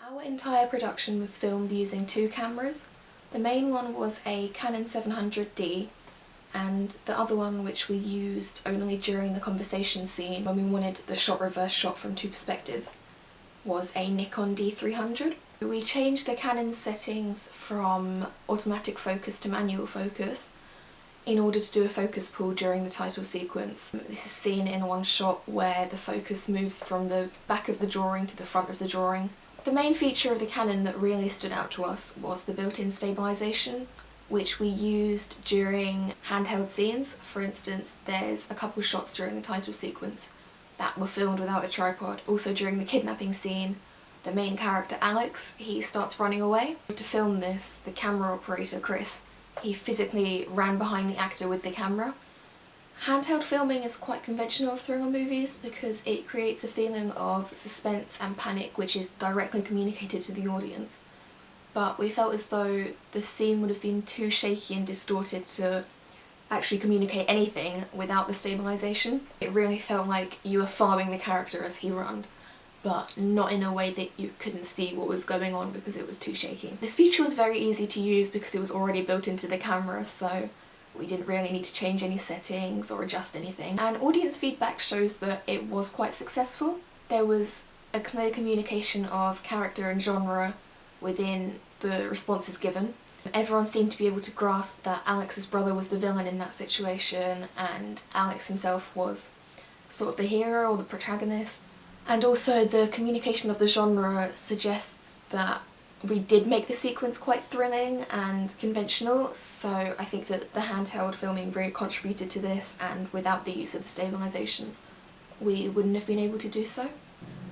Our entire production was filmed using two cameras. The main one was a Canon 700D, and the other one, which we used only during the conversation scene when we wanted the shot reverse shot from two perspectives, was a Nikon D300. We changed the Canon settings from automatic focus to manual focus in order to do a focus pull during the title sequence. This is seen in one shot where the focus moves from the back of the drawing to the front of the drawing. The main feature of the Canon that really stood out to us was the built-in stabilisation, which we used during handheld scenes. For instance, there's a couple shots during the title sequence that were filmed without a tripod. Also during the kidnapping scene, the main character Alex, he starts running away. To film this, the camera operator Chris, he physically ran behind the actor with the camera. Handheld filming is quite conventional of thriller movies because it creates a feeling of suspense and panic which is directly communicated to the audience. But we felt as though the scene would have been too shaky and distorted to actually communicate anything without the stabilisation. It really felt like you were following the character as he ran, but not in a way that you couldn't see what was going on because it was too shaky. This feature was very easy to use because it was already built into the camera, so we didn't really need to change any settings or adjust anything. And audience feedback shows that it was quite successful. There was a clear communication of character and genre within the responses given. Everyone seemed to be able to grasp that Alex's brother was the villain in that situation and Alex himself was sort of the hero or the protagonist. And also the communication of the genre suggests that we did make the sequence quite thrilling and conventional, so I think that the handheld filming really contributed to this, and without the use of the stabilisation we wouldn't have been able to do so.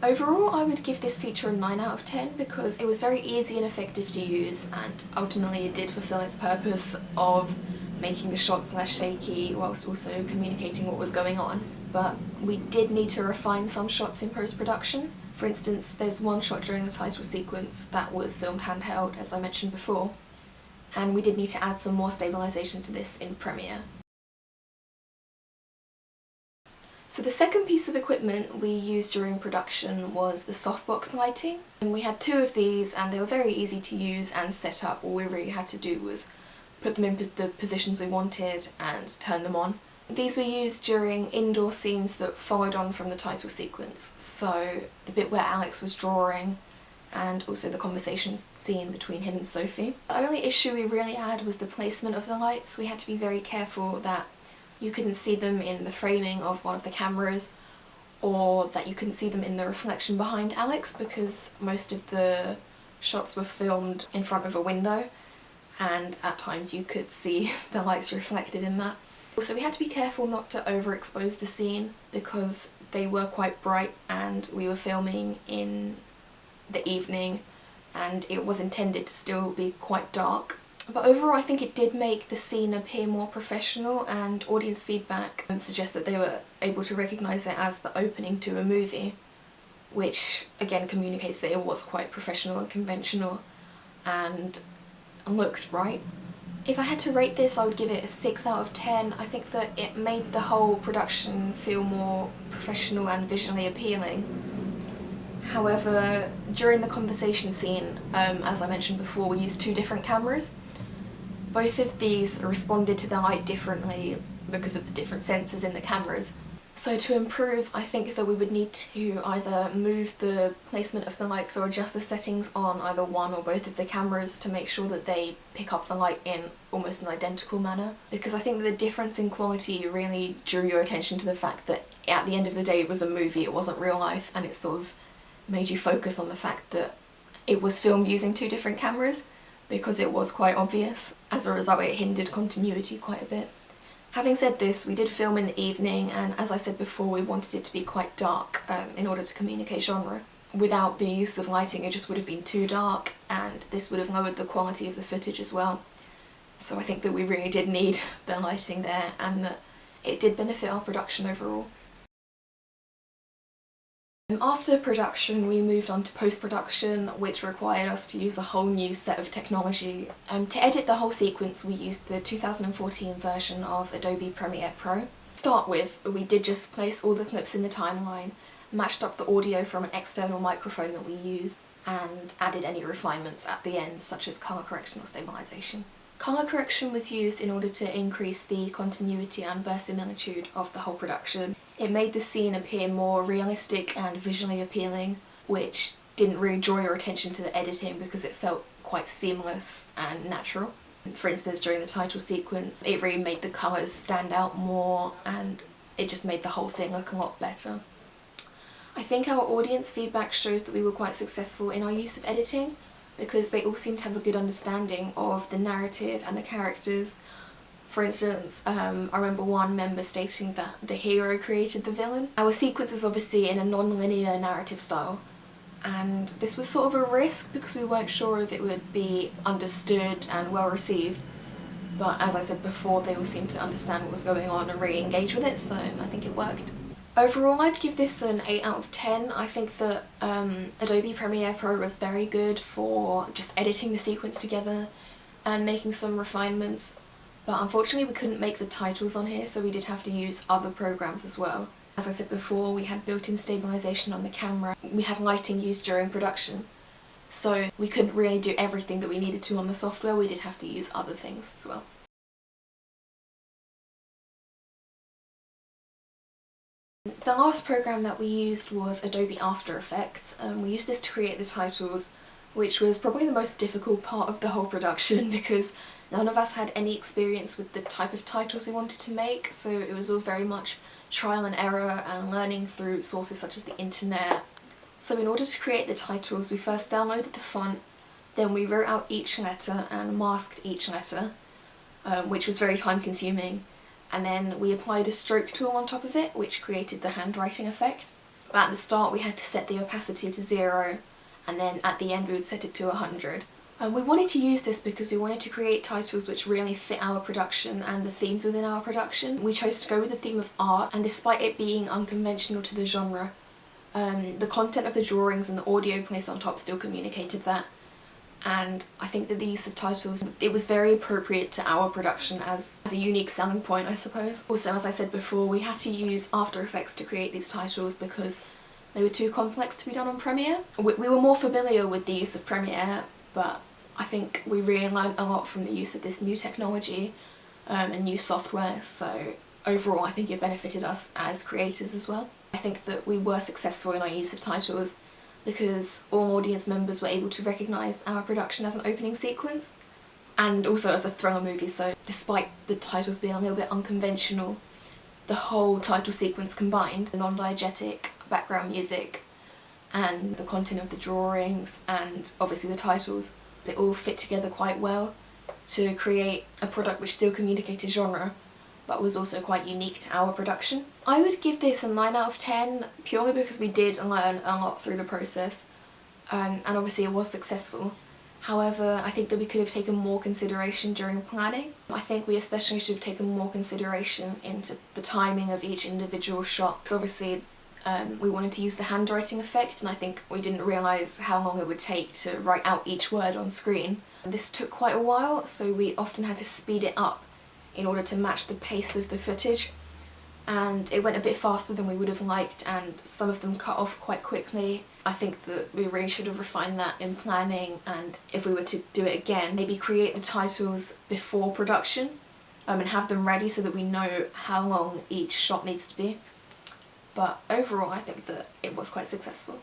Overall, I would give this feature a 9 out of 10 because it was very easy and effective to use, and ultimately it did fulfil its purpose of making the shots less shaky whilst also communicating what was going on. But we did need to refine some shots in post-production. For instance, there's one shot during the title sequence that was filmed handheld, as I mentioned before, and we did need to add some more stabilisation to this in Premiere. So the second piece of equipment we used during production was the softbox lighting. And we had two of these and they were very easy to use and set up. All we really had to do was put them in the positions we wanted and turn them on. These were used during indoor scenes that followed on from the title sequence, so the bit where Alex was drawing and also the conversation scene between him and Sophie. The only issue we really had was the placement of the lights. We had to be very careful that you couldn't see them in the framing of one of the cameras or that you couldn't see them in the reflection behind Alex, because most of the shots were filmed in front of a window and at times you could see the lights reflected in that. Also, we had to be careful not to overexpose the scene because they were quite bright and we were filming in the evening and it was intended to still be quite dark. But overall I think it did make the scene appear more professional, and audience feedback suggests that they were able to recognise it as the opening to a movie, which again communicates that it was quite professional and conventional and looked right. If I had to rate this, I would give it a 6 out of 10. I think that it made the whole production feel more professional and visually appealing. However, during the conversation scene, as I mentioned before, we used two different cameras. Both of these responded to the light differently because of the different sensors in the cameras. So to improve, I think that we would need to either move the placement of the lights or adjust the settings on either one or both of the cameras to make sure that they pick up the light in almost an identical manner. Because I think the difference in quality really drew your attention to the fact that at the end of the day it was a movie, it wasn't real life, and it sort of made you focus on the fact that it was filmed using two different cameras because it was quite obvious. As a result, it hindered continuity quite a bit. Having said this, we did film in the evening, and as I said before, we wanted it to be quite dark in order to communicate genre. Without the use of lighting it just would have been too dark, and this would have lowered the quality of the footage as well. So I think that we really did need the lighting there, and that it did benefit our production overall. After production we moved on to post-production, which required us to use a whole new set of technology. To edit the whole sequence we used the 2014 version of Adobe Premiere Pro. To start with, we did just place all the clips in the timeline, matched up the audio from an external microphone that we used, and added any refinements at the end, such as colour correction or stabilisation. Colour correction was used in order to increase the continuity and verisimilitude of the whole production. It made the scene appear more realistic and visually appealing, which didn't really draw your attention to the editing because it felt quite seamless and natural. For instance, during the title sequence, it really made the colours stand out more and it just made the whole thing look a lot better. I think our audience feedback shows that we were quite successful in our use of editing because they all seemed to have a good understanding of the narrative and the characters. For instance, I remember one member stating that the hero created the villain. Our sequence is obviously in a non-linear narrative style, and this was sort of a risk because we weren't sure if it would be understood and well received. But as I said before, they all seemed to understand what was going on and really engage with it, so I think it worked. Overall, I'd give this an 8 out of 10. I think that Adobe Premiere Pro was very good for just editing the sequence together and making some refinements, but unfortunately we couldn't make the titles on here, so we did have to use other programs as well. As I said before, we had built-in stabilisation on the camera, we had lighting used during production, so we couldn't really do everything that we needed to on the software. We did have to use other things as well. The last program that we used was Adobe After Effects. We used this to create the titles, which was probably the most difficult part of the whole production because none of us had any experience with the type of titles we wanted to make, so it was all very much trial and error and learning through sources such as the internet. So in order to create the titles, we first downloaded the font, then we wrote out each letter and masked each letter, which was very time consuming. And then we applied a stroke tool on top of it, which created the handwriting effect. At the start we had to set the opacity to 0, and then at the end we would set it to 100. We wanted to use this because we wanted to create titles which really fit our production and the themes within our production. We chose to go with the theme of art, and despite it being unconventional to the genre, the content of the drawings and the audio placed on top still communicated that. And I think that the use of titles, it was very appropriate to our production as a unique selling point, I suppose. Also, as I said before, we had to use After Effects to create these titles because they were too complex to be done on Premiere. We were more familiar with the use of Premiere, but I think we really learned a lot from the use of this new technology and new software, so overall I think it benefited us as creators as well. I think that we were successful in our use of titles because all audience members were able to recognise our production as an opening sequence and also as a thriller movie, so despite the titles being a little bit unconventional, the whole title sequence combined, the non-diegetic background music and the content of the drawings and obviously the titles, it all fit together quite well to create a product which still communicated genre but was also quite unique to our production. I would give this a 9 out of 10 purely because we did learn a lot through the process and obviously it was successful. However, I think that we could have taken more consideration during planning. I think we especially should have taken more consideration into the timing of each individual shot. So obviously we wanted to use the handwriting effect, and I think we didn't realise how long it would take to write out each word on screen. This took quite a while, so we often had to speed it up in order to match the pace of the footage, and it went a bit faster than we would have liked and some of them cut off quite quickly. I think that we really should have refined that in planning, and if we were to do it again, maybe create the titles before production and have them ready so that we know how long each shot needs to be. But overall I think that it was quite successful.